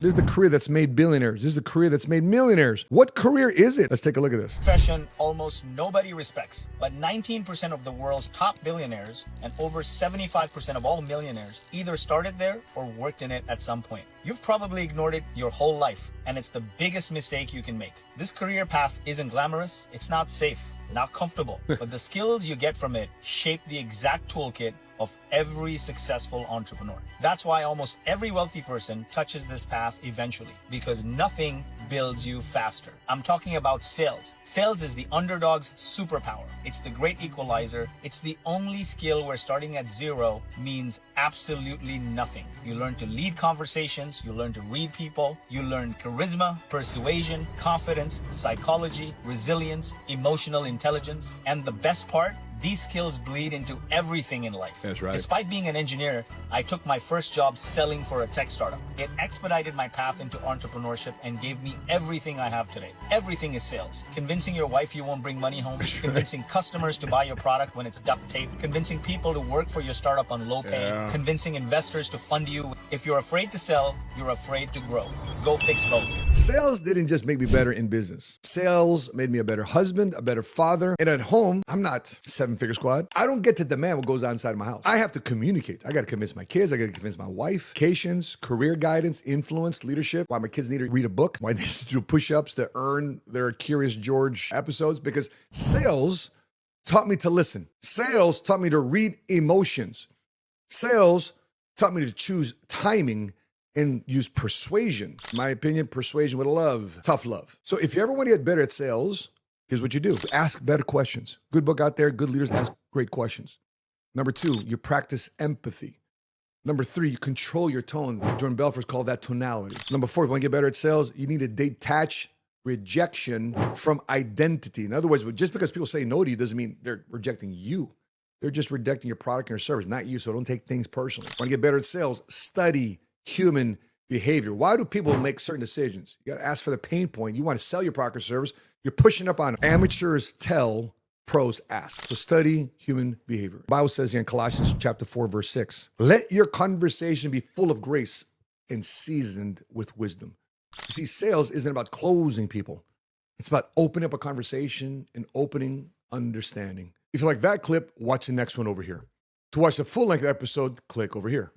This is the career that's made billionaires. This is the career that's made millionaires. What career is it? Let's take a look at this. Profession almost nobody respects, but 19% of the world's top billionaires and over 75% of all millionaires either started there or worked in it at some point. You've probably ignored it your whole life, and it's the biggest mistake you can make. This career path isn't glamorous, it's not safe, not comfortable, but the skills you get from it shape the exact toolkit of every successful entrepreneur. That's why almost every wealthy person touches this path eventually, because nothing builds you faster. I'm talking about sales. Sales is the underdog's superpower. It's the great equalizer. It's the only skill where starting at zero means absolutely nothing. You learn to lead conversations, you learn to read people, you learn charisma, persuasion, confidence, psychology, resilience, emotional intelligence, and the best part, these skills bleed into everything in life. That's right. Despite being an engineer, I took my first job selling for a tech startup. It expedited my path into entrepreneurship and gave me everything I have today. Everything is sales. Convincing your wife you won't bring money home, convincing customers to buy your product when it's duct tape, convincing people to work for your startup on low pay, convincing investors to fund you. If you're afraid to sell, you're afraid to grow. Go fix both. Sales didn't just make me better in business. Sales made me a better husband, a better father. And at home, I'm not seven-figure squad. I don't get to demand what goes on inside of my house. I have to communicate. I got to convince my kids. I got to convince my wife. Vacations, career guidance, influence, leadership. Why my kids need to read a book. Why they need to do push-ups to earn their Curious George episodes. Because sales taught me to listen. Sales taught me to read emotions. Sales taught me to choose timing and use persuasion. In my opinion, persuasion with love, tough love. So if you ever want to get better at sales, here's what you do. Ask better questions. Good book out there. Good leaders ask great questions. Number two, you practice empathy. Number three, you control your tone. Jordan Belfort's called that tonality. Number four, if you want to get better at sales, you need to detach rejection from identity. In other words, just because people say no to you doesn't mean they're rejecting you. They're just rejecting your product and your service, not you. So don't take things personally. Want to get better at sales? Study human behavior. Why do people make certain decisions? You got to ask for the pain point. You want to sell your product or service. You're pushing up on it. Amateurs tell, pros ask. So study human behavior. The Bible says here in Colossians chapter 4, verse 6, let your conversation be full of grace and seasoned with wisdom. You see, sales isn't about closing people. It's about opening up a conversation and opening understanding. If you like that clip, watch the next one over here. To watch the full-length episode, click over here.